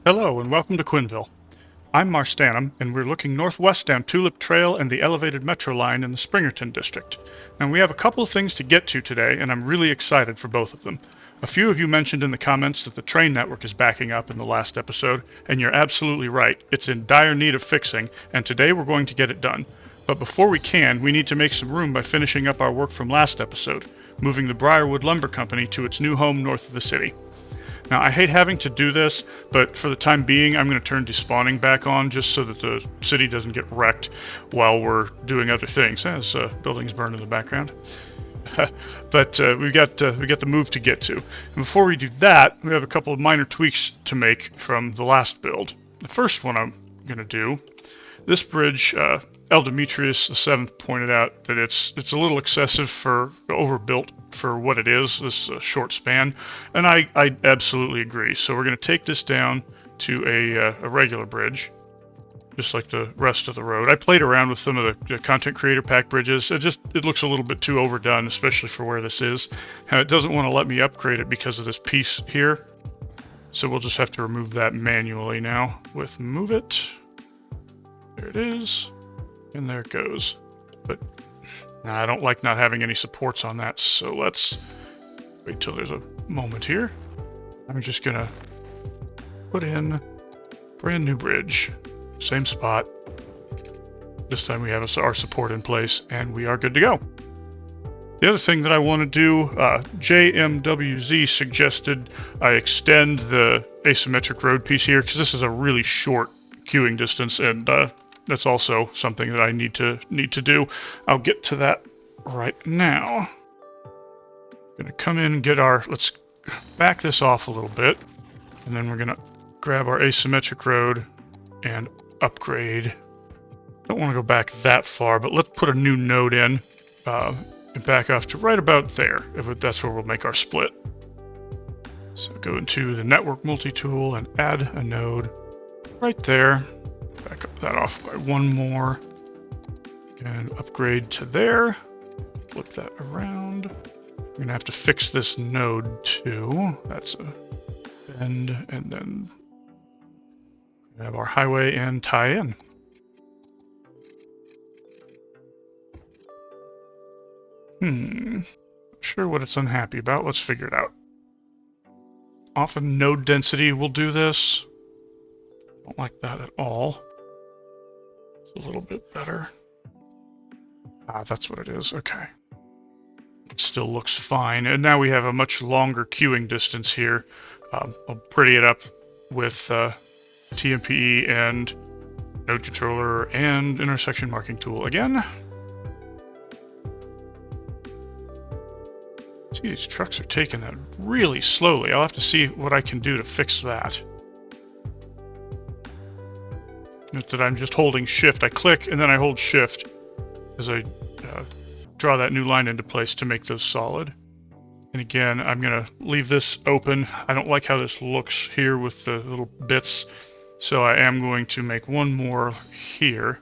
Hello and welcome to Quinnville. I'm Marstanum, and we're looking northwest down Tulip Trail and the elevated metro line in the Springerton district. And we have a couple of things to get to today, and I'm really excited for both of them. A few of you mentioned in the comments that the train network is backing up in the last episode, and you're absolutely right. It's in dire need of fixing, and today we're going to get it done. But before we can, we need to make some room by finishing up our work from last episode, moving the Briarwood Lumber Company to its new home north of the city. Now, I hate having to do this, but for the time being, I'm going to turn despawning back on just so that the city doesn't get wrecked while we're doing other things, as buildings burn in the background. But we got the move to get to. And before we do that, we have a couple of minor tweaks to make from the last build. The first one I'm going to do, this bridge, El Demetrius VII pointed out that it's a little excessive for overbuilt for what it is, this short span, and I absolutely agree. So we're going to take this down to a regular bridge, just like the rest of the road. I played around with some of the content creator pack bridges. It looks a little bit too overdone, especially for where this is. And it doesn't want to let me upgrade it because of this piece here. So we'll just have to remove that manually now with move it. There it is. And there it goes. But I don't like not having any supports on that, so let's wait till there's a moment here. I'm just gonna put in brand new bridge. Same spot. This time we have our support in place, and we are good to go. The other thing that I want to do, JMWZ suggested I extend the asymmetric road piece here, because this is a really short queuing distance, and that's also something that I need to do. I'll get to that right now. Gonna come in and get let's back this off a little bit, and then we're gonna grab our asymmetric road and upgrade. Don't want to go back that far, but let's put a new node in and back off to right about there. That's where we'll make our split. So go into the network multi-tool and add a node right there. Back up that off by one more and upgrade to there. Flip that around. We're going to have to fix this node too. That's a bend, and then we have our highway and tie in. Not sure what it's unhappy about. Let's figure it out. Often node density will do this. Don't like that at all. It's a little bit better. That's what it is. Okay. It still looks fine. And now we have a much longer queuing distance here. I'll pretty it up with TMPE and node controller and intersection marking tool again. See, these trucks are taking that really slowly. I'll have to see what I can do to fix that. Note that I'm just holding shift. I click and then I hold shift as I draw that new line into place to make those solid. And again, I'm going to leave this open. I don't like how this looks here with the little bits, so I am going to make one more here.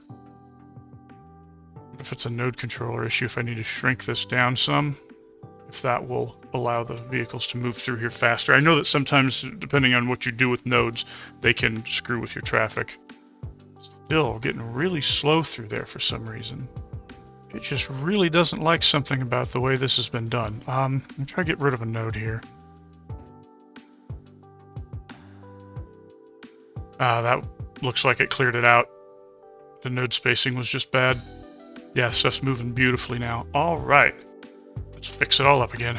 If it's a node controller issue, if I need to shrink this down some, if that will allow the vehicles to move through here faster. I know that sometimes, depending on what you do with nodes, they can screw with your traffic. Still getting really slow through there for some reason. It just really doesn't like something about the way this has been done. I'm going to try to get rid of a node here. That looks like it cleared it out. The node spacing was just bad. Yeah, stuff's moving beautifully now. All right. Let's fix it all up again.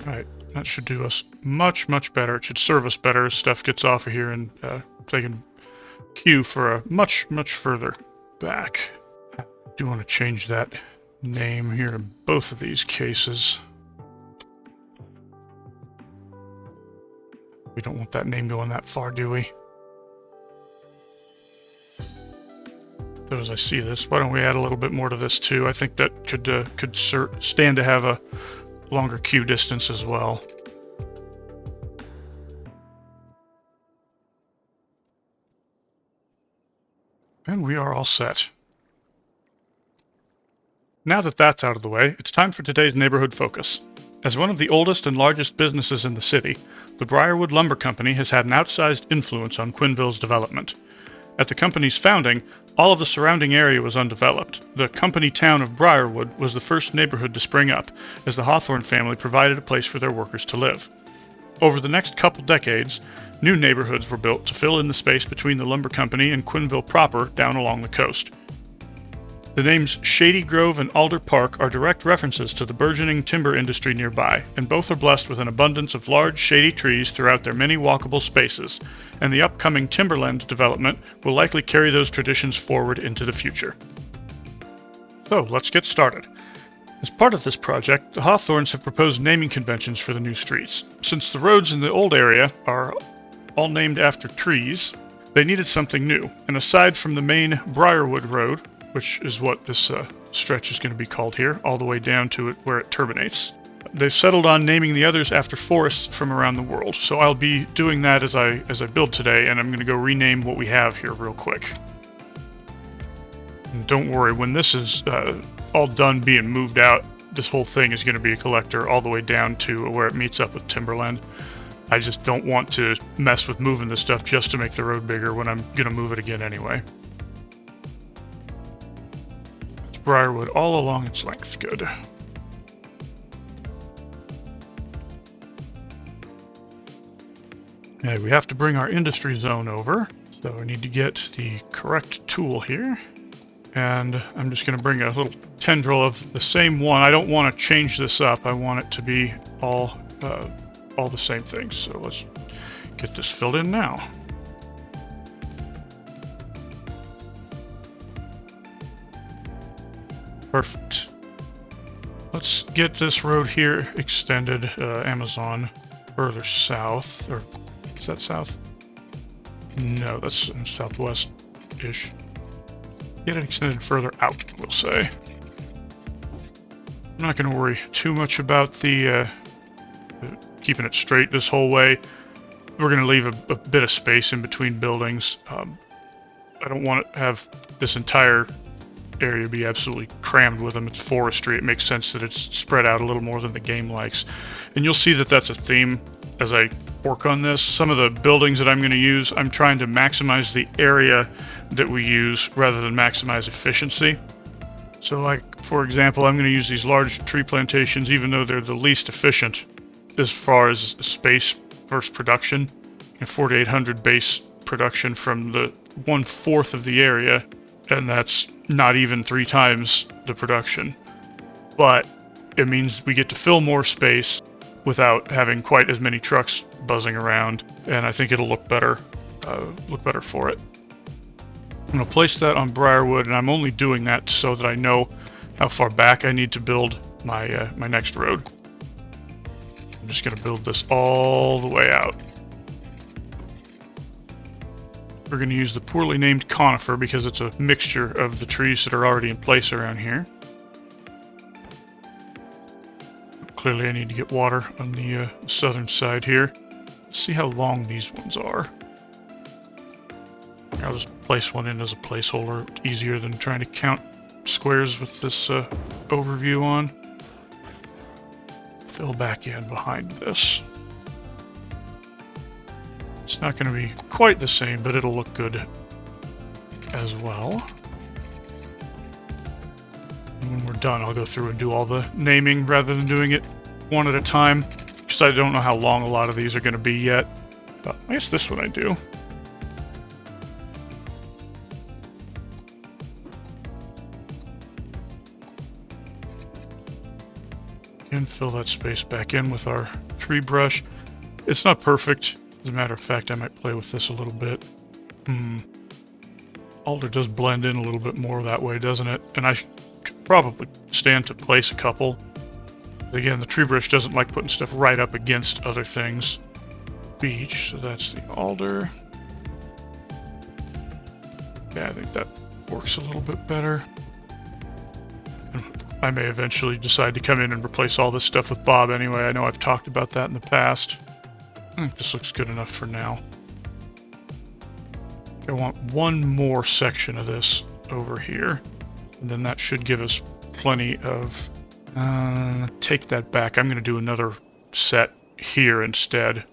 Alright, that should do us much, much better. It should serve us better as stuff gets off of here and taking queue for a much, much further back. I do want to change that name here in both of these cases. We don't want that name going that far, do we? So as I see this, why don't we add a little bit more to this too? I think that could stand to have a longer queue distance as well. And we are all set. Now that that's out of the way, it's time for today's neighborhood focus. As one of the oldest and largest businesses in the city, the Briarwood Lumber Company has had an outsized influence on Quinnville's development. At the company's founding, all of the surrounding area was undeveloped. The company town of Briarwood was the first neighborhood to spring up, as the Hawthorne family provided a place for their workers to live. Over the next couple decades, new neighborhoods were built to fill in the space between the lumber company and Quinnville proper down along the coast. The names Shady Grove and Alder Park are direct references to the burgeoning timber industry nearby, and both are blessed with an abundance of large, shady trees throughout their many walkable spaces, and the upcoming Timberland development will likely carry those traditions forward into the future. So, let's get started. As part of this project, the Hawthorns have proposed naming conventions for the new streets. Since the roads in the old area are all named after trees, they needed something new, and aside from the main Briarwood Road, which is what this stretch is going to be called here, all the way down to it where it terminates, they've settled on naming the others after forests from around the world. So I'll be doing that as I build today, and I'm going to go rename what we have here real quick. And don't worry, when this is all done being moved out, this whole thing is going to be a collector all the way down to where it meets up with Timberland. I just don't want to mess with moving this stuff just to make the road bigger when I'm going to move it again anyway. Briarwood all along its length. Good. Okay, we have to bring our industry zone over, so I need to get the correct tool here. And I'm just going to bring a little tendril of the same one. I don't want to change this up. I want it to be all the same things. So let's get this filled in now. Perfect. Let's get this road here extended, Amazon, further south, or is that south? No, that's southwest-ish. Get it extended further out, we'll say. I'm not going to worry too much about the keeping it straight this whole way. We're going to leave a bit of space in between buildings. I don't want to have this entire area be absolutely crammed with them. It's forestry. It makes sense that it's spread out a little more than the game likes. And you'll see that that's a theme as I work on this. Some of the buildings that I'm going to use, I'm trying to maximize the area that we use rather than maximize efficiency. So like, for example, I'm going to use these large tree plantations even though they're the least efficient as far as space versus production. And 4,800 base production from the 1/4 of the area, and that's not even 3 times the production. But it means we get to fill more space without having quite as many trucks buzzing around, and I think it'll look better for it. I'm going to place that on Briarwood, and I'm only doing that so that I know how far back I need to build my my next road. I'm just going to build this all the way out. We're going to use the poorly named conifer because it's a mixture of the trees that are already in place around here. Clearly I need to get water on the southern side here. Let's see how long these ones are. I'll just place one in as a placeholder. Easier than trying to count squares with this overview on. Fill back in behind this. It's not going to be quite the same, but it'll look good as well. And when we're done, I'll go through and do all the naming rather than doing it one at a time, because I don't know how long a lot of these are going to be yet. But I guess this one I do. And fill that space back in with our tree brush. It's not perfect. As a matter of fact, I might play with this a little bit. Alder does blend in a little bit more that way, doesn't it? And I could probably stand to place a couple. Again, the tree brush doesn't like putting stuff right up against other things. Beech, so that's the alder. Yeah, I think that works a little bit better. I may eventually decide to come in and replace all this stuff with Bob anyway. I know I've talked about that in the past. I think this looks good enough for now. I want one more section of this over here, and then that should give us plenty of... take that back. I'm going to do another set here instead.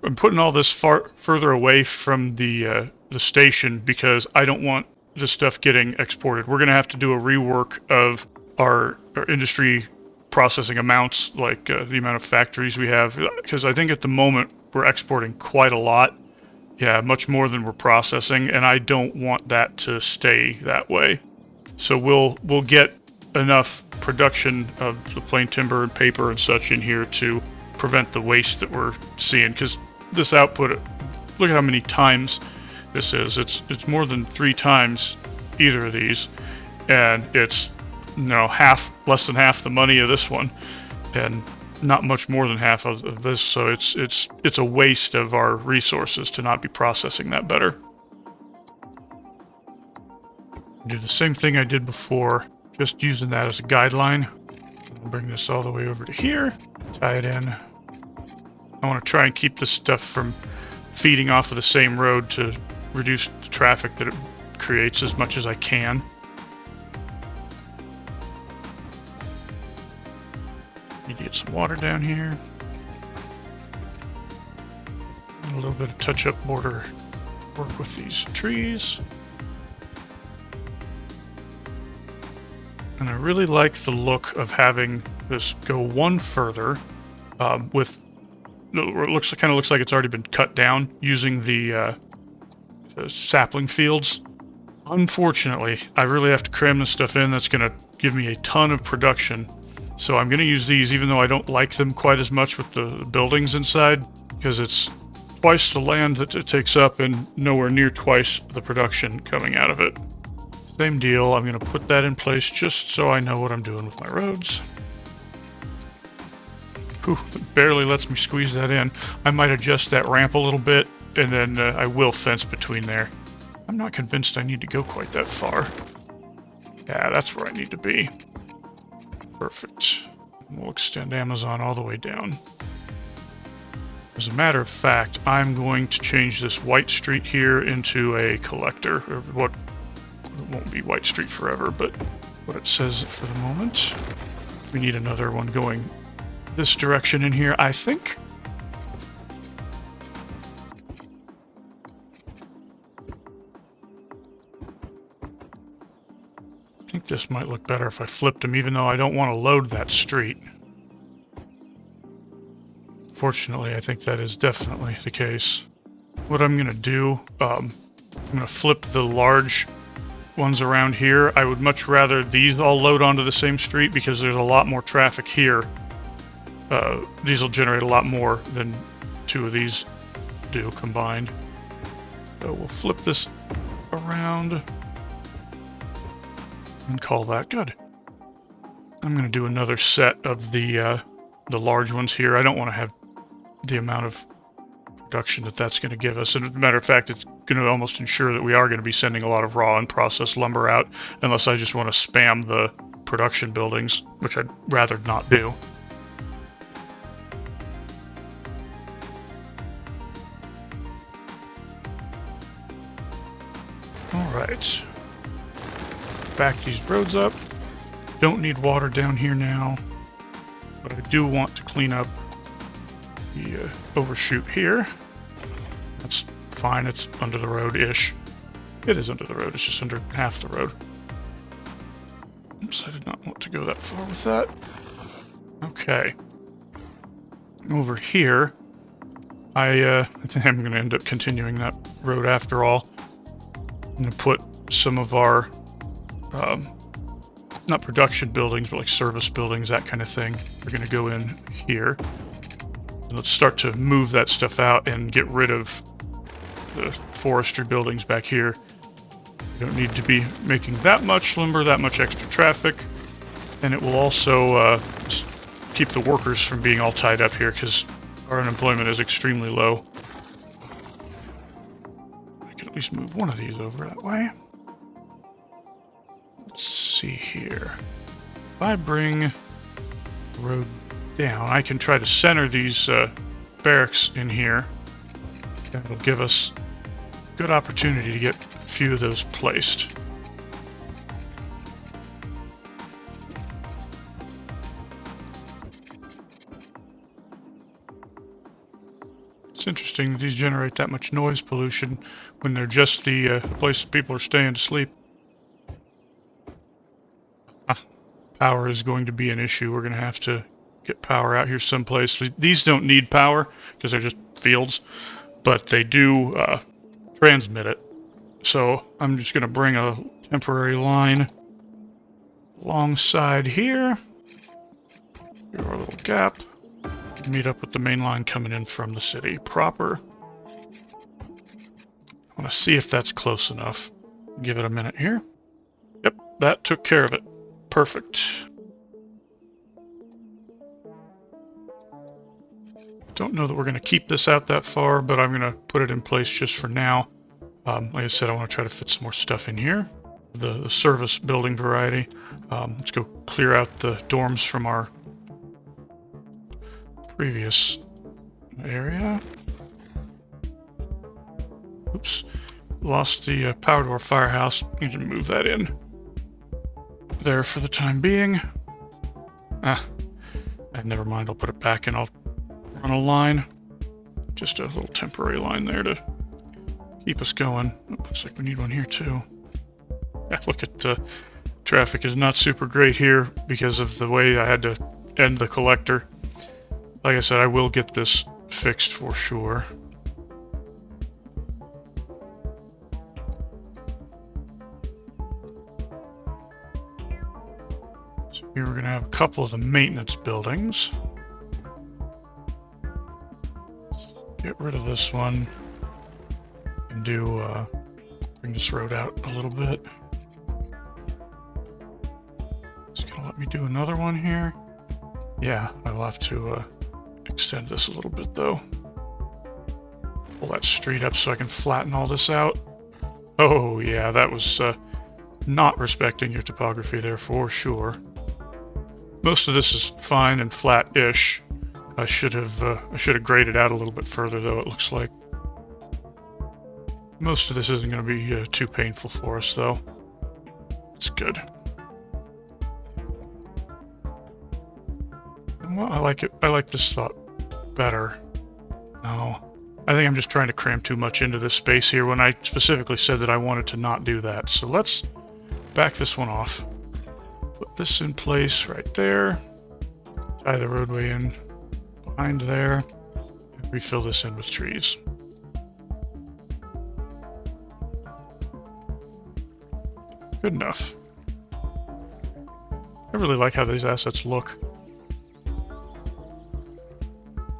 I'm putting all this further away from the station because I don't want this stuff getting exported. We're going to have to do a rework of our industry processing amounts, like the amount of factories we have, because I think at the moment we're exporting quite a lot. Yeah, much more than we're processing, and I don't want that to stay that way. So we'll get enough production of the plain timber and paper and such in here to prevent the waste that we're seeing, because this output, look at how many times this is. It's more than 3 times either of these, and it's less than half the money of this one, and not much more than half of this. So it's a waste of our resources to not be processing that better. Do the same thing I did before, just using that as a guideline. I'll bring this all the way over to here, tie it in. I want to try and keep this stuff from feeding off of the same road to reduce the traffic that it creates as much as I can. Need to get some water down here. And a little bit of touch-up border work with these trees. And I really like the look of having this go one further with... It kind of looks like it's already been cut down using the sapling fields. Unfortunately, I really have to cram this stuff in. That's going to give me a ton of production. So I'm going to use these, even though I don't like them quite as much with the buildings inside, because it's twice the land that it takes up and nowhere near twice the production coming out of it. Same deal. I'm going to put that in place just so I know what I'm doing with my roads. Whew, it barely lets me squeeze that in. I might adjust that ramp a little bit, and then I will fence between there. I'm not convinced I need to go quite that far. Yeah, that's where I need to be. Perfect. We'll extend Amazon all the way down. As a matter of fact, I'm going to change this White Street here into a collector. Or what? It won't be White Street forever, but what it says for the moment. We need another one going this direction in here, I think. I think this might look better if I flipped them, even though I don't want to load that street. Fortunately, I think that is definitely the case. What I'm going to do, I'm going to flip the large ones around here. I would much rather these all load onto the same street because there's a lot more traffic here. These will generate a lot more than 2 of these do combined. So we'll flip this around and call that good. I'm going to do another set of the large ones here. I don't want to have the amount of production that's going to give us. And as a matter of fact, it's going to almost ensure that we are going to be sending a lot of raw and processed lumber out, unless I just want to spam the production buildings, which I'd rather not do. Alright. Back these roads up. Don't need water down here now, but I do want to clean up the overshoot here. That's fine, it's under the road-ish. It is under the road, it's just under half the road. Oops, I did not want to go that far with that. Okay. Over here, I think I'm going to end up continuing that road after all. I'm going to put some of our, not production buildings, but like service buildings, that kind of thing. We're going to go in here. And let's start to move that stuff out and get rid of the forestry buildings back here. We don't need to be making that much lumber, that much extra traffic. And it will also keep the workers from being all tied up here, because our unemployment is extremely low. I can at least move one of these over that way. see here. If I bring the road down, I can try to center these barracks in here. That'll give us good opportunity to get a few of those placed. It's interesting that these generate that much noise pollution when they're just the place people are staying to sleep. Power is going to be an issue. We're going to have to get power out here someplace. These don't need power because they're just fields, but they do transmit it. So I'm just going to bring a temporary line alongside here. Give our little gap. Meet up with the main line coming in from the city proper. I want to see if that's close enough. Give it a minute here. Yep, that took care of it. Perfect. Don't know that we're going to keep this out that far, but I'm going to put it in place just for now. Like I said, I want to try to fit some more stuff in here. The service building variety. Let's go clear out the dorms from our previous area. Oops. Lost the power to our firehouse. Need to move that in there for the time being. Never mind. I'll put it back and I'll run a line. Just a little temporary line there to keep us going. Looks like we need one here too. Yeah, look at traffic is not super great here because of the way I had to end the collector. Like I said, I will get this fixed for sure. So here we're going to have a couple of the maintenance buildings. Let's get rid of this one and bring this road out a little bit. It's going to let me do another one here. Yeah, I'll have to extend this a little bit though. Pull that street up so I can flatten all this out. Oh yeah, that was not respecting your topography there for sure. Most of this is fine and flat-ish. I should have graded out a little bit further though, it looks like. Most of this isn't going to be too painful for us though. It's good. Well, I like it. I like this thought better. No, I think I'm just trying to cram too much into this space here when I specifically said that I wanted to not do that. So let's back this one off. Put this in place right there. Tie the roadway in behind there. And refill this in with trees. Good enough. I really like how these assets look.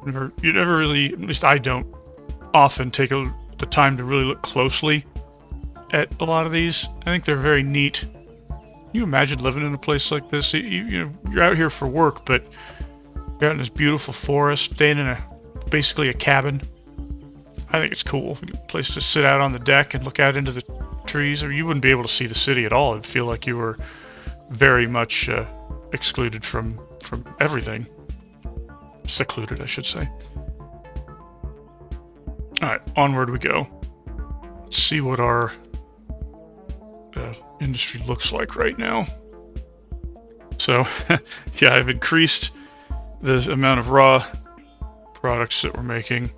You never really, at least I don't, often take the time to really look closely at a lot of these. I think they're very neat. Can you imagine living in a place like this? You're out here for work, but you're out in this beautiful forest, staying in basically a cabin. I think it's cool. A place to sit out on the deck and look out into the trees, or you wouldn't be able to see the city at all. It'd feel like you were very much excluded from everything. Secluded, I should say. Alright, onward we go. Let's see what our industry looks like right now. So, yeah, I've increased the amount of raw products that we're making.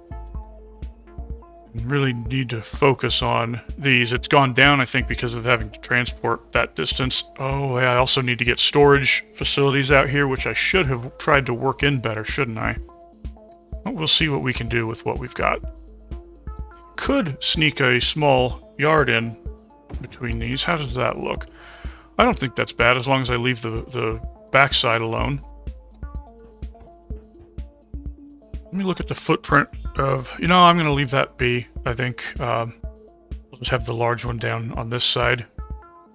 Really need to focus on these. It's gone down, I think, because of having to transport that distance. Oh, yeah, I also need to get storage facilities out here, which I should have tried to work in better, shouldn't I? Well, we'll see what we can do with what we've got. Could sneak a small yard in between these. How does that look? I don't think that's bad, as long as I leave the backside alone. Let me look at the footprint of... I'm going to leave that be, I think. We'll just have the large one down on this side.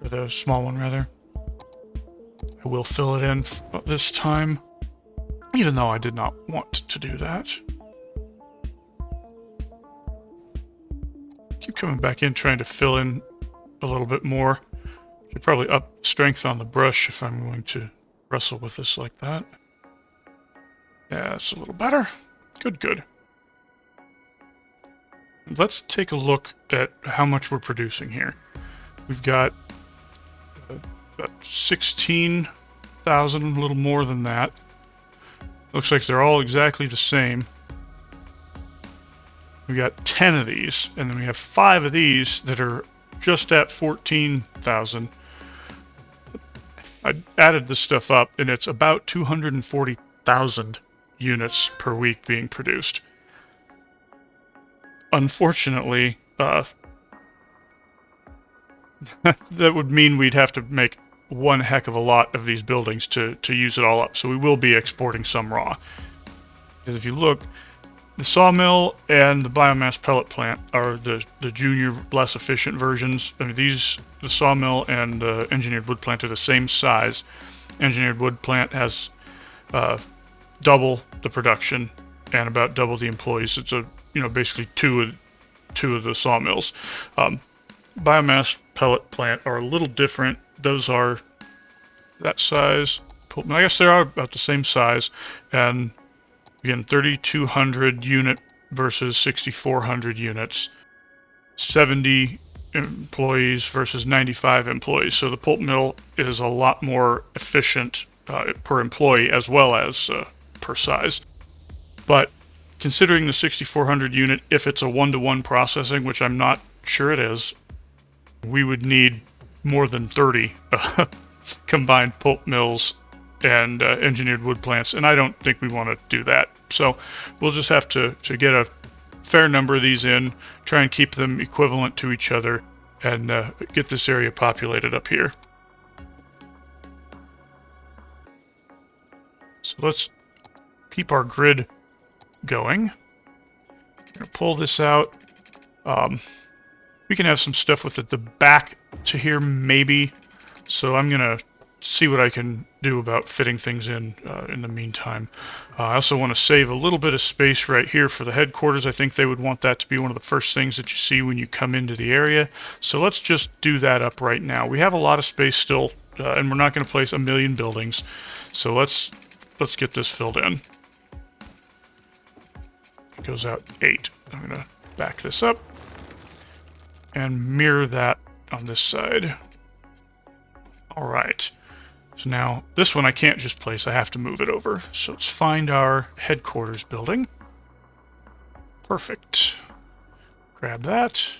Or the small one, rather. I will fill it in this time. Even though I did not want to do that. Keep coming back in, trying to fill in a little bit more. Should probably up strength on the brush if I'm going to wrestle with this like that. Yeah, that's a little better. Good, good. Let's take a look at how much we're producing here. We've got about 16,000, a little more than that. Looks like they're all exactly the same. We got 10 of these, and then we have 5 of these that are just at 14,000. I added this stuff up, and it's about 240,000 units per week being produced. Unfortunately, that would mean we'd have to make one heck of a lot of these buildings to use it all up. So we will be exporting some raw. Because if you look, the sawmill and the biomass pellet plant are the junior, less efficient versions. I mean, the sawmill and the engineered wood plant are the same size. Engineered wood plant has double the production and about double the employees. It's basically two of the sawmills. Biomass pellet plant are a little different. Those are that size. I guess they are about the same size, and again, 3,200 unit versus 6,400 units. 70 employees versus 95 employees. So the pulp mill is a lot more efficient per employee as well as per size. But considering the 6,400 unit, if it's a one-to-one processing, which I'm not sure it is, we would need more than 30 combined pulp mills and engineered wood plants, and I don't think we want to do that. So we'll just have to get a fair number of these in, try and keep them equivalent to each other, and get this area populated up here. So let's keep our grid going. I'm going to pull this out. We can have some stuff with it the back to here, maybe. So I'm going to see what I can do about fitting things in the meantime. I also want to save a little bit of space right here for the headquarters. I think they would want that to be one of the first things that you see when you come into the area. So let's just do that up right now. We have a lot of space still, and we're not going to place a million buildings. So let's get this filled in. It goes out 8. I'm going to back this up and mirror that on this side. All right. So now, this one I can't just place, I have to move it over. So let's find our headquarters building. Perfect. Grab that.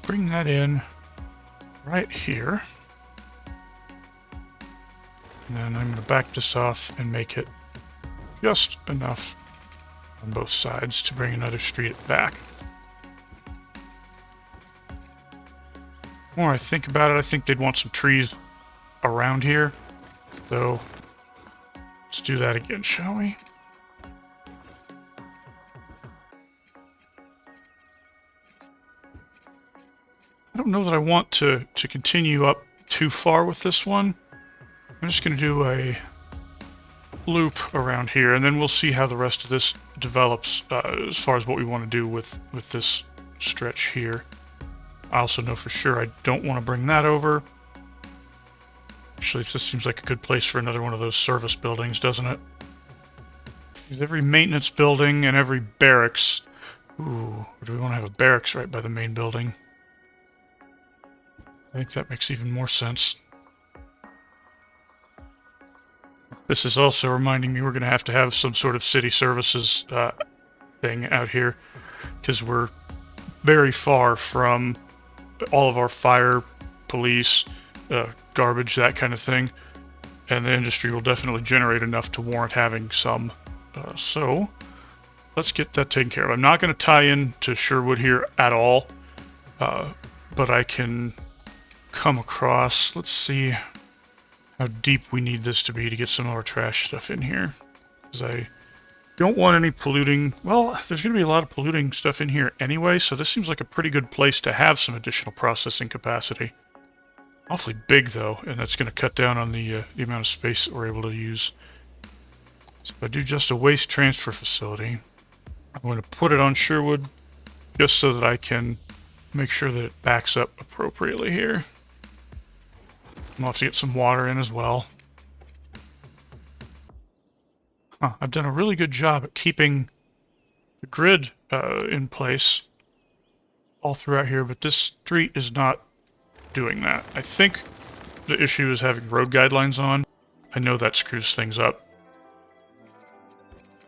Bring that in right here. And then I'm going to back this off and make it just enough on both sides to bring another street back. The more I think about it, I think they'd want some trees around here. So let's do that again, shall we? I don't know that I want to continue up too far with this one. I'm just going to do a loop around here, and then we'll see how the rest of this develops as far as what we want to do with this stretch here. I also know for sure I don't want to bring that over. Actually, this seems like a good place for another one of those service buildings, doesn't it? Because every maintenance building and every barracks... Ooh, or do we want to have a barracks right by the main building? I think that makes even more sense. This is also reminding me we're going to have some sort of city services thing out here, because we're very far from all of our fire, police, garbage, that kind of thing, and the industry will definitely generate enough to warrant having some. So let's get that taken care of. I'm not going to tie in to Sherwood here at all, but I can come across. Let's see how deep we need this to be to get some of our trash stuff in here, because I don't want any polluting. Well, there's going to be a lot of polluting stuff in here anyway, so this seems like a pretty good place to have some additional processing capacity. Awfully big, though, and that's going to cut down on the amount of space that we're able to use. So if I do just a waste transfer facility, I'm going to put it on Sherwood just so that I can make sure that it backs up appropriately here. I'll have to get some water in as well. I've done a really good job at keeping the grid in place all throughout here, but this street is not doing that. I think the issue is having road guidelines on. I know that screws things up.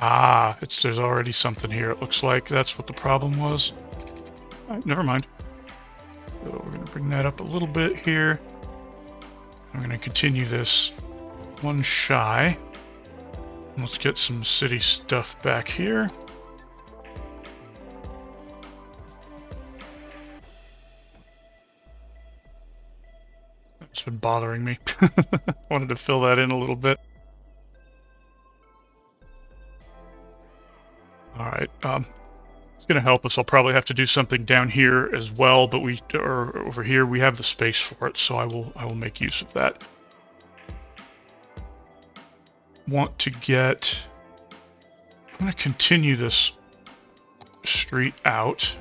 There's already something here, it looks like. That's what the problem was. All right, never mind. So we're going to bring that up a little bit here. I'm going to continue this one shy. Let's get some city stuff back here. It's been bothering me. Wanted to fill that in a little bit. Alright, it's going to help us. I'll probably have to do something down here as well, but over here we have the space for it, so I will make use of that. Want to get... I'm going to continue this street out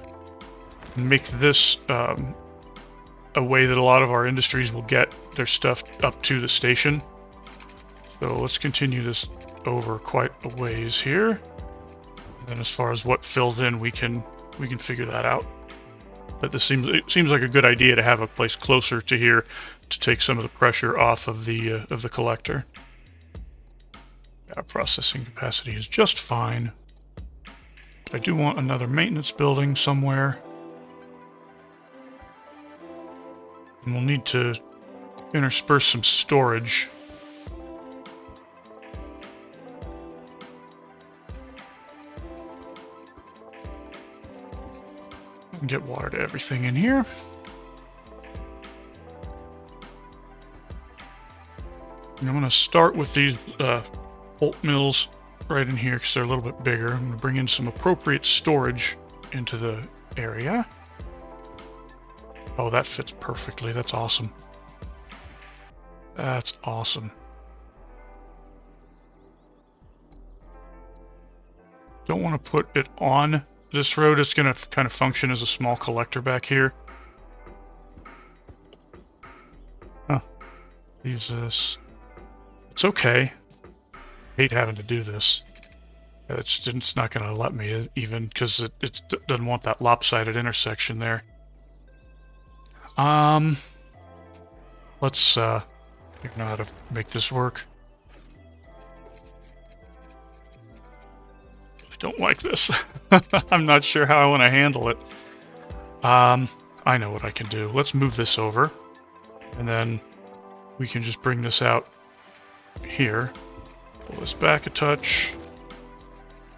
and make this a way that a lot of our industries will get their stuff up to the station. So let's continue this over quite a ways here. And then as far as what fills in, we can figure that out. But it seems like a good idea to have a place closer to here to take some of the pressure off of the collector. Our processing capacity is just fine. I do want another maintenance building somewhere. And we'll need to intersperse some storage. And get water to everything in here. And I'm going to start with these pulp mills right in here because they're a little bit bigger. I'm going to bring in some appropriate storage into the area. Oh, that fits perfectly. That's awesome. That's awesome. Don't want to put it on this road. It's going to kind of function as a small collector back here. Leaves this. It's okay. Hate having to do this. It's not going to let me even because it doesn't want that lopsided intersection there. Let's figure out how to make this work. I don't like this. I'm not sure how I want to handle it. I know what I can do. Let's move this over, and then we can just bring this out here. Pull this back a touch.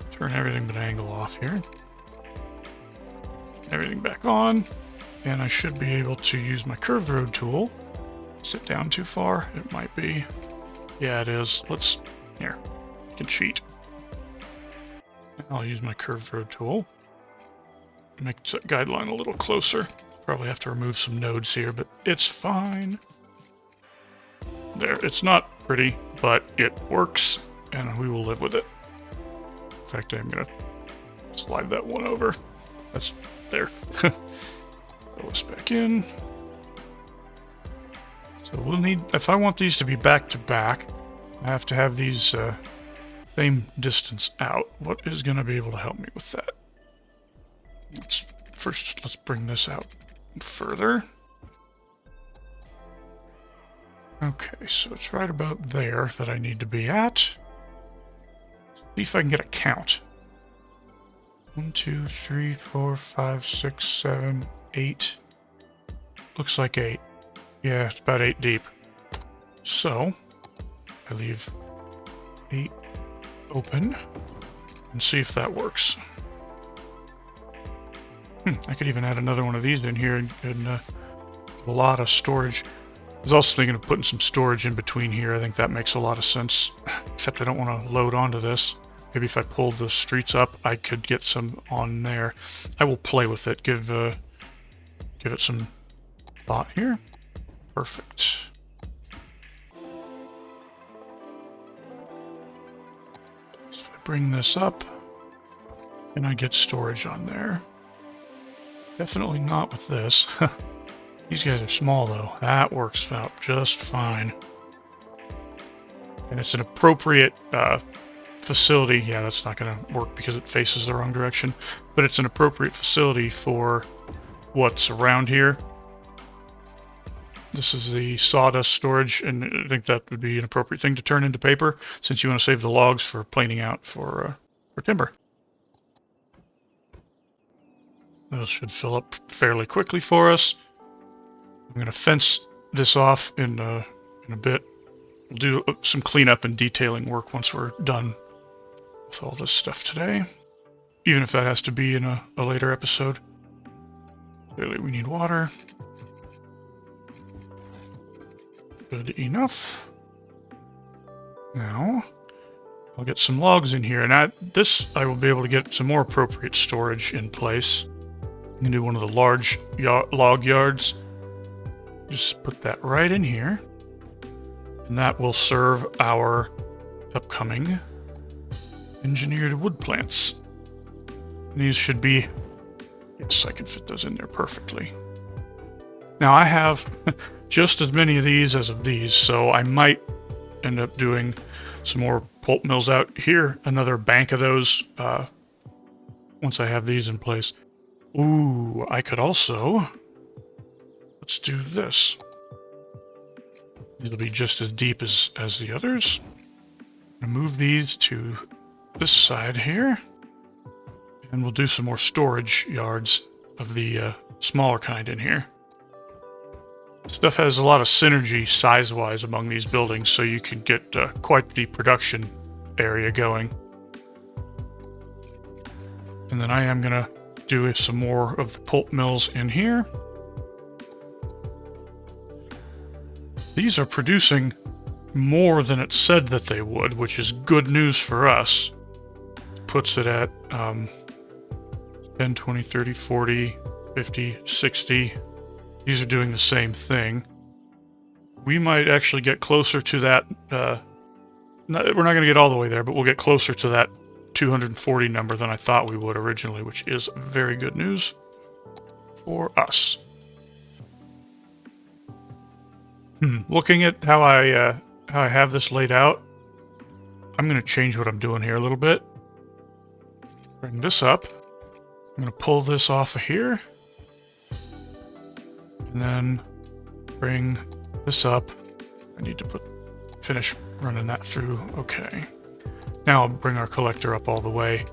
Turn everything but angle off here. Everything back on. And I should be able to use my curved road tool. Is it down too far? It might be. Yeah, it is. Here. I can cheat. I'll use my curved road tool. Make the guideline a little closer. Probably have to remove some nodes here, but it's fine. There. It's not pretty, but it works, and we will live with it. In fact, I'm going to slide that one over. That's there. Fill this back in. So we'll need, if I want these to be back to back, I have to have these same distance out. What is going to be able to help me with that? Let's bring this out further. Okay, so it's right about there that I need to be at. See if I can get a count. 1, 2, 3, 4, 5, 6, 7, 8. Looks like 8. Yeah, it's about 8 deep. So, I leave 8 open and see if that works. I could even add another one of these in here and a lot of storage. I was also thinking of putting some storage in between here. I think that makes a lot of sense, except I don't want to load onto this. Maybe if I pulled the streets up, I could get some on there. I will play with it, give it some thought here. Perfect. So if I bring this up, and I get storage on there. Definitely not with this. These guys are small, though. That works out just fine. And it's an appropriate facility. Yeah, that's not going to work because it faces the wrong direction. But it's an appropriate facility for what's around here. This is the sawdust storage, and I think that would be an appropriate thing to turn into paper, since you want to save the logs for planing out for timber. Those should fill up fairly quickly for us. I'm going to fence this off in a bit. We'll do some cleanup and detailing work once we're done with all this stuff today, even if that has to be in a later episode. Clearly we need water. Good enough. Now, I'll get some logs in here, and I will be able to get some more appropriate storage in place. I'm going to do one of the large log yards. Just put that right in here. And that will serve our upcoming engineered wood plants. And these should be... Yes, I can fit those in there perfectly. Now, I have just as many of these as of these, so I might end up doing some more pulp mills out here. Another bank of those once I have these in place. Ooh, I could also... Let's do this. These will be just as deep as the others. I'm gonna move these to this side here. And we'll do some more storage yards of the smaller kind in here. Stuff has a lot of synergy size-wise among these buildings, so you can get quite the production area going. And then I am going to do some more of the pulp mills in here. These are producing more than it said that they would, which is good news for us. Puts it at 10, 20, 30, 40, 50, 60... These are doing the same thing. We might actually get closer to that... we're not going to get all the way there, but we'll get closer to that 240 number than I thought we would originally, which is very good news for us. Looking at how I have this laid out, I'm going to change what I'm doing here a little bit. Bring this up. I'm going to pull this off of here. And then bring this up. I need to finish running that through. Okay. Now I'll bring our collector up all the way.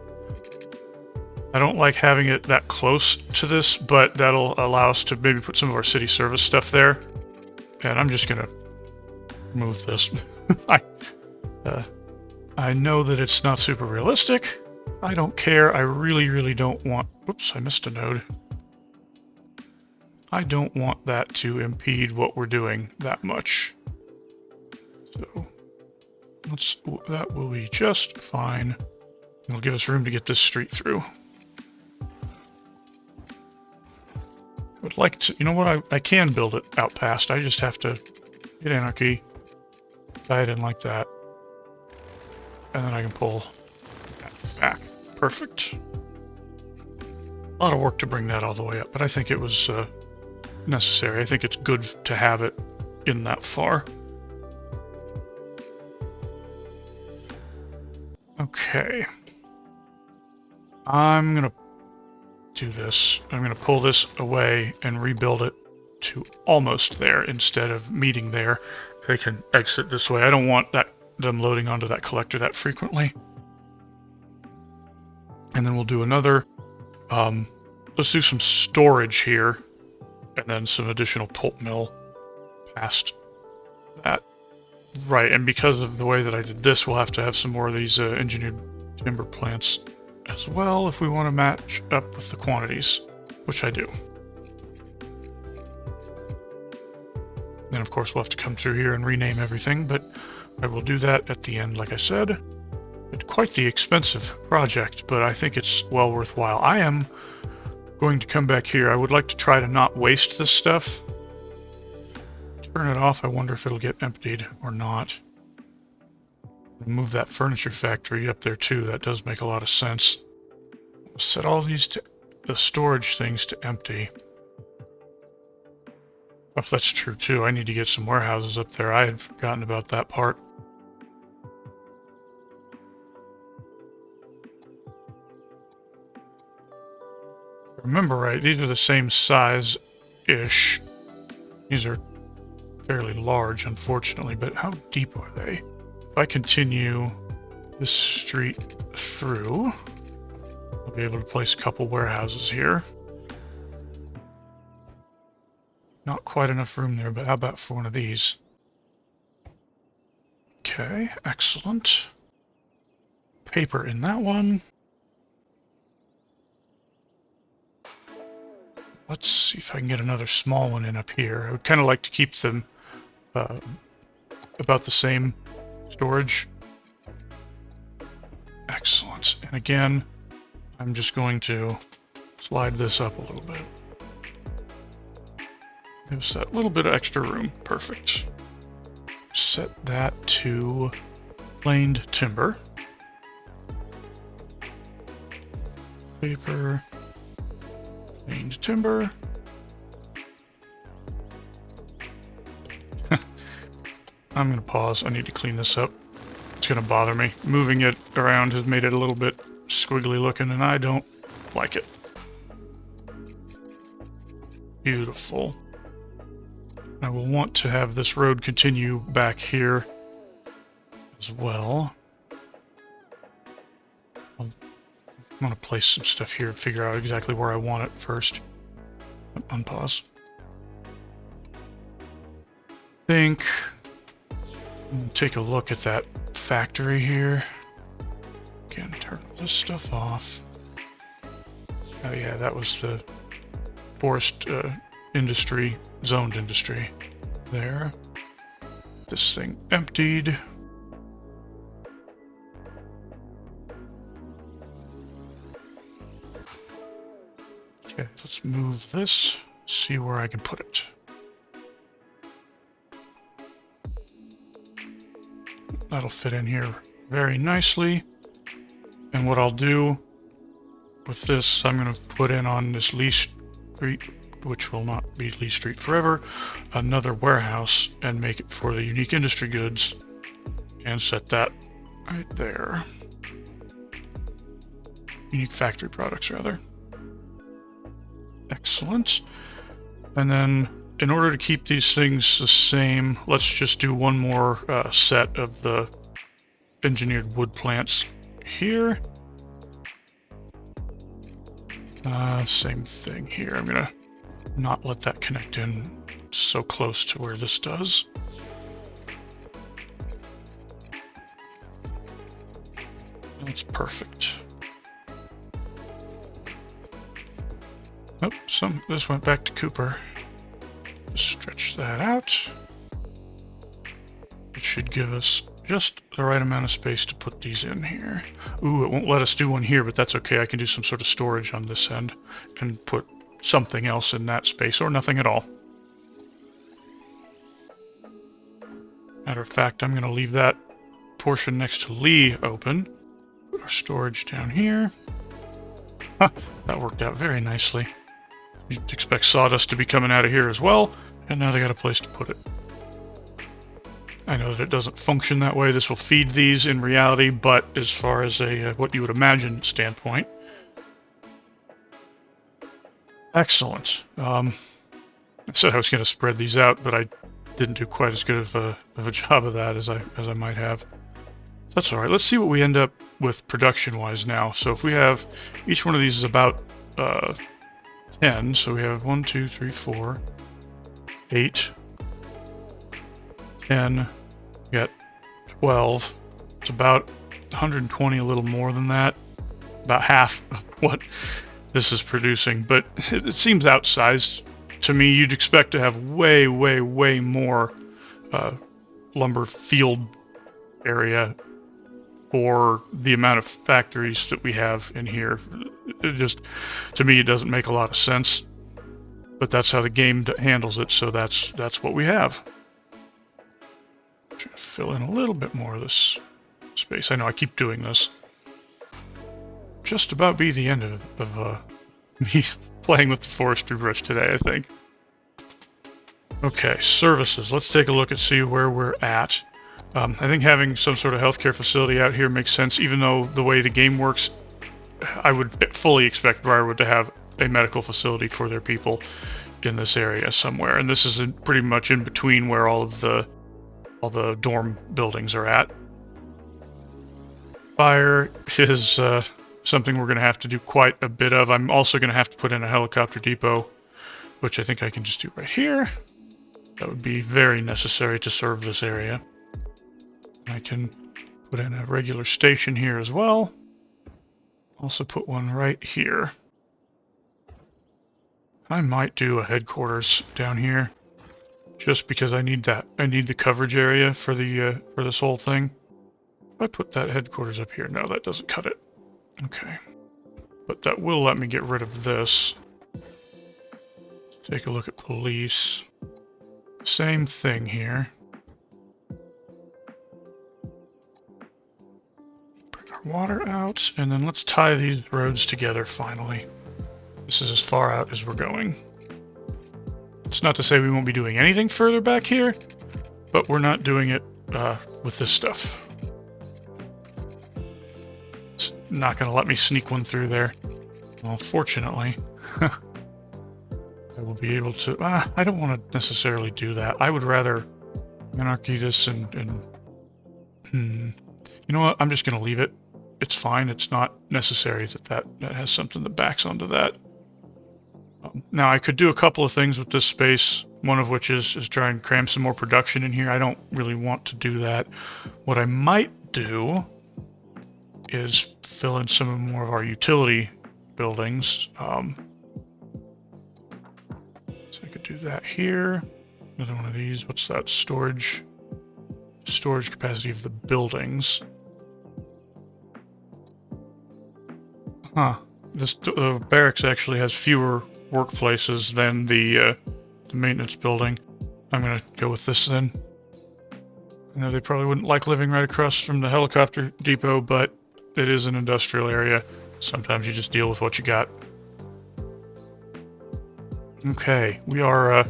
I don't like having it that close to this, but that'll allow us to maybe put some of our city service stuff there. And I'm just going to move this. I know that it's not super realistic. I don't care. I really, really don't want... Whoops, I missed a node. I don't want that to impede what we're doing that much. So that will be just fine. It'll give us room to get this street through. I would like to... You know what? I can build it out past. I just have to hit anarchy, tie it in like that, and then I can pull that back. Perfect. A lot of work to bring that all the way up, but I think it was... necessary. I think it's good to have it in that far. Okay. I'm gonna do this. I'm gonna pull this away and rebuild it to almost there instead of meeting there. They can exit this way. I don't want them loading onto that collector that frequently. And then we'll do another... let's do some storage here. And then some additional pulp mill past that. Right, and because of the way that I did this, we'll have to have some more of these engineered timber plants as well if we want to match up with the quantities, which I do. Then, of course, we'll have to come through here and rename everything, but I will do that at the end, like I said. It's quite the expensive project, but I think it's well worthwhile. I am going to come back here. I would like to try to not waste this stuff. Turn it off. I wonder if it'll get emptied or not. Move that furniture factory up there too. That does make a lot of sense. We'll set all these to the storage things to empty. Oh, that's true too. I need to get some warehouses up there. I had forgotten about that part. Remember right, these are the same size-ish. These are fairly large, unfortunately, but how deep are they? If I continue this street through, I'll be able to place a couple warehouses here. Not quite enough room there, but how about for one of these? Okay, excellent. Paper in that one. Let's see if I can get another small one in up here. I would kind of like to keep them about the same storage. Excellent. And again, I'm just going to slide this up a little bit. Gives that little bit of extra room. Perfect. Set that to planed timber. Paper. Planed timber. I'm going to pause. I need to clean this up. It's going to bother me. Moving it around has made it a little bit squiggly looking, and I don't like it. Beautiful. I will want to have this road continue back here as well. I'm going to place some stuff here and figure out exactly where I want it first. Unpause. Think. Take a look at that factory here. Again, turn this stuff off. Oh yeah, that was the forest industry, zoned industry. There. This thing emptied. Okay, let's move this, see where I can put it. That'll fit in here very nicely. And what I'll do with this, I'm going to put in on this Lee Street, which will not be Lee Street forever, another warehouse and make it for the unique industry goods and set that right there. Unique factory products, rather. Excellent. And then in order to keep these things the same, let's just do one more set of the engineered wood plants here. Same thing here. I'm gonna not let that connect in so close to where this does. That's perfect. Oh, this went back to Cooper. Just stretch that out. It should give us just the right amount of space to put these in here. Ooh, it won't let us do one here, but that's okay. I can do some sort of storage on this end and put something else in that space, or nothing at all. Matter of fact, I'm going to leave that portion next to Lee open. Put our storage down here. Huh, that worked out very nicely. You'd expect sawdust to be coming out of here as well, and now they got a place to put it. I know that it doesn't function that way. This will feed these in reality, but as far as a what you would imagine standpoint. Excellent. I said I was going to spread these out, but I didn't do quite as good of a job of that as I might have. That's all right. Let's see what we end up with production-wise now. So if we have each one of these is about 10, so we have 1, 2, 3, 4, 8, 10. We got 12. It's about 120, a little more than that. About half of what this is producing, but it seems outsized to me. You'd expect to have way, way, way more lumber field area for the amount of factories that we have in here. It just, to me, it doesn't make a lot of sense, but that's how the game handles it, so that's what we have. Try to fill in a little bit more of this space. I know I keep doing this. Just about be the end of me playing with the forestry brush today, I think. Okay, services. Let's take a look and see where we're at. I think having some sort of healthcare facility out here makes sense, even though the way the game works, I would fully expect Briarwood to have a medical facility for their people in this area somewhere. And this is pretty much in between where all the dorm buildings are at. Fire is something we're going to have to do quite a bit of. I'm also going to have to put in a helicopter depot, which I think I can just do right here. That would be very necessary to serve this area. I can put in a regular station here as well. Also put one right here. I might do a headquarters down here, just because I need that. I need the coverage area for the for this whole thing. If I put that headquarters up here, no, that doesn't cut it. Okay, but that will let me get rid of this. Let's take a look at police. Same thing here. Bring our water out, and then let's tie these roads together finally. This is as far out as we're going. It's not to say we won't be doing anything further back here, but we're not doing it with this stuff. It's not going to let me sneak one through there. Well, fortunately, I will be able to... I don't want to necessarily do that. I would rather anarchy this and you know what? I'm just going to leave it. It's fine. It's not necessary that has something that backs onto that. Now, I could do a couple of things with this space, one of which is try and cram some more production in here. I don't really want to do that. What I might do is fill in some more of our utility buildings. So I could do that here. Another one of these. What's that? Storage capacity of the buildings. Huh. This barracks actually has fewer workplaces than the maintenance building. I'm gonna go with this then. I know they probably wouldn't like living right across from the helicopter depot, but it is an industrial area. Sometimes you just deal with what you got. Okay, we are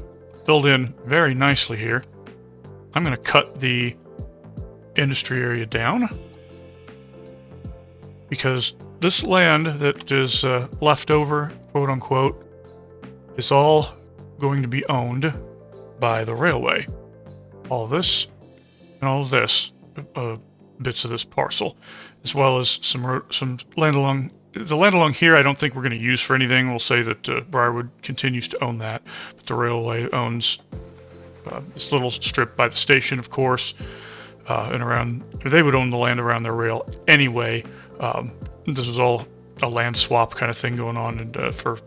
filled in very nicely here. I'm gonna cut the industry area down because this land that is left over, quote unquote, is all going to be owned by the railway. All this and all of this, bits of this parcel, as well as some land along. The land along here I don't think we're going to use for anything. We'll say that Briarwood continues to own that, but the railway owns this little strip by the station, of course, and around. They would own the land around their rail anyway. This is all a land swap kind of thing going on, and for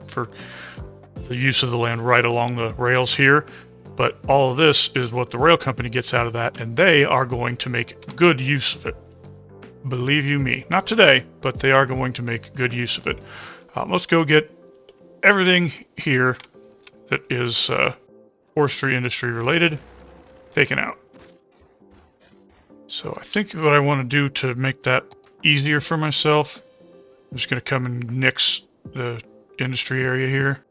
the use of the land right along the rails here. But all of this is what the rail company gets out of that, and they are going to make good use of it. Believe you me. Not today, but they are going to make good use of it. Let's go get everything here that is forestry industry related taken out. So I think what I want to do to make that easier for myself, I'm just going to come and nix the industry area here.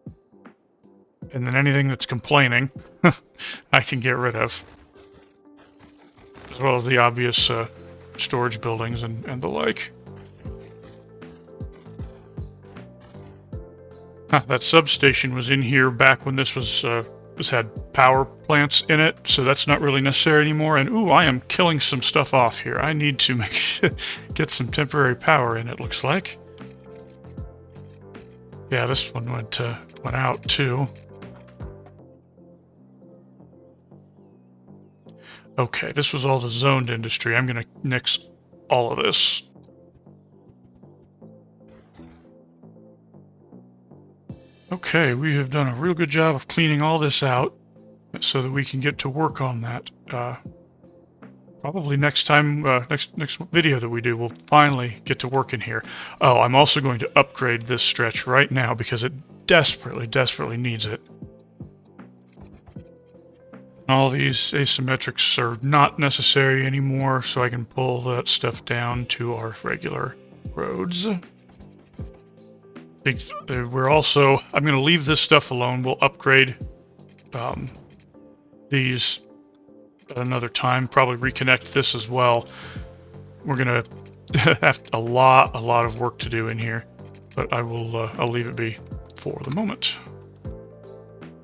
And then anything that's complaining, I can get rid of. As well as the obvious storage buildings and the like. That substation was in here back when this was had power plants in it, so that's not really necessary anymore. And ooh, I am killing some stuff off here. I need to get some temporary power in, it looks like. Yeah, this one went out too. Okay, this was all the zoned industry. I'm going to nix all of this. Okay, we have done a real good job of cleaning all this out so that we can get to work on that. Probably next time, next video that we do, we'll finally get to work in here. Oh, I'm also going to upgrade this stretch right now because it desperately, desperately needs it. All these asymmetrics are not necessary anymore, so I can pull that stuff down to our regular roads. think we're also, I'm going to leave this stuff alone. We'll upgrade these at another time, probably reconnect this as well. We're going to have a lot of work to do in here, but I'll leave it be for the moment.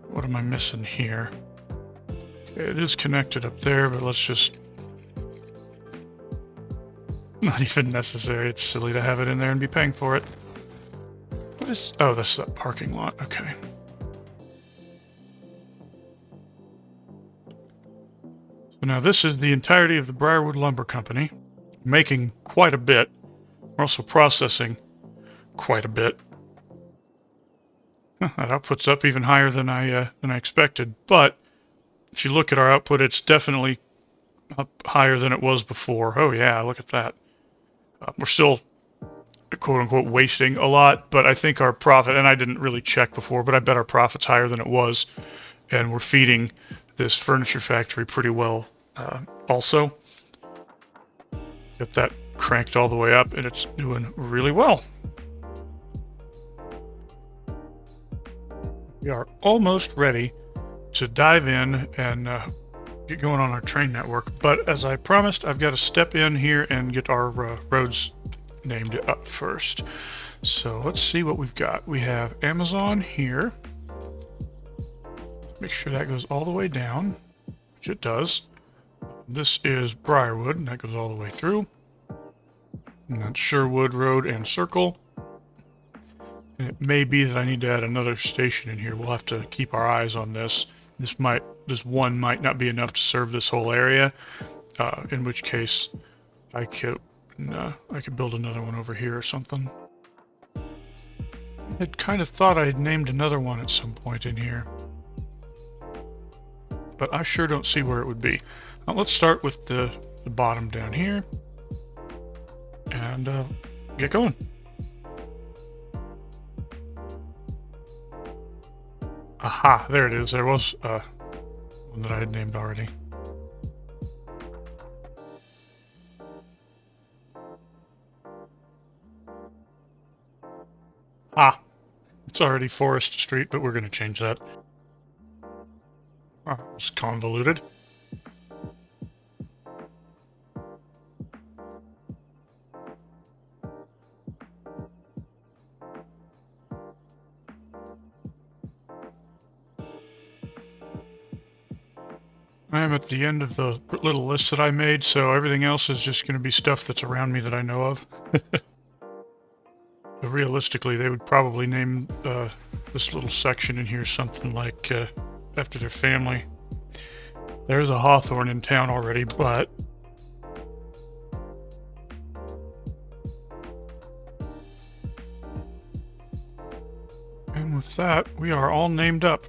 What am I missing here? Okay, it is connected up there, but let's just... Not even necessary. It's silly to have it in there and be paying for it. What is... Oh, this is that parking lot. Okay. So now this is the entirety of the Briarwood Lumber Company. Making quite a bit. We're also processing quite a bit. That output's up even higher than I expected. But if you look at our output, it's definitely up higher than it was before. Oh yeah, look at that. We're still, quote-unquote, wasting a lot, but I think our profit, and I didn't really check before, but I bet our profit's higher than it was, and we're feeding this furniture factory pretty well also. Get that cranked all the way up, and it's doing really well. We are almost ready to dive in and get going on our train network, but as I promised, I've got to step in here and get our roads named up first. So let's see what we've got. We have Amazon here. Make sure that goes all the way down, which it does. This is Briarwood, and that goes all the way through. And that's Sherwood Road and Circle. And it may be that I need to add another station in here. We'll have to keep our eyes on this. This one might not be enough to serve this whole area, in which case I could build another one over here or something. I had kind of thought I had named another one at some point in here, but I sure don't see where it would be. Now let's start with the bottom down here and get going. Aha, there it is. There was one that I had named already. Ah, it's already Forest Street, but we're going to change that. Oh, it's convoluted. I'm at the end of the little list that I made, so everything else is just going to be stuff that's around me that I know of. But realistically, they would probably name this little section in here something like after their family. There's a Hawthorne in town already, but... And with that, we are all named up.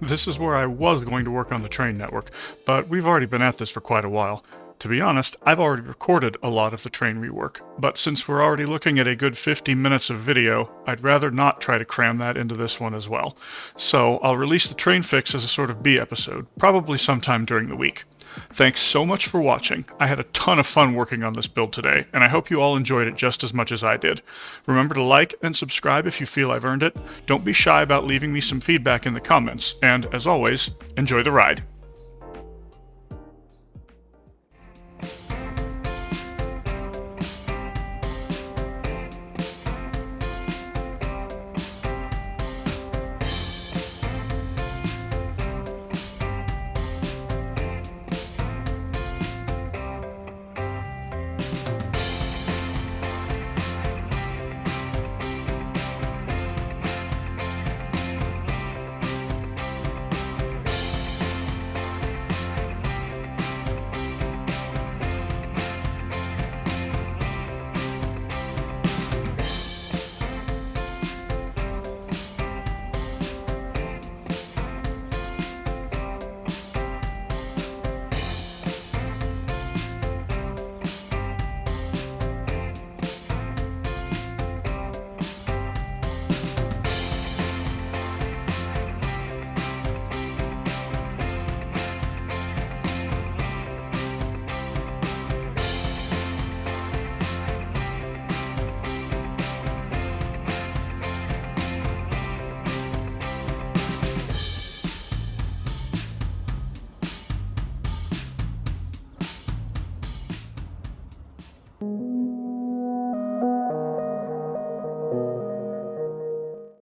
This is where I was going to work on the train network, but we've already been at this for quite a while. To be honest, I've already recorded a lot of the train rework, but since we're already looking at a good 50 minutes of video, I'd rather not try to cram that into this one as well. So I'll release the train fix as a sort of B episode, probably sometime during the week. Thanks so much for watching. I had a ton of fun working on this build today, and I hope you all enjoyed it just as much as I did. Remember to like and subscribe if you feel I've earned it. Don't be shy about leaving me some feedback in the comments, and as always, enjoy the ride.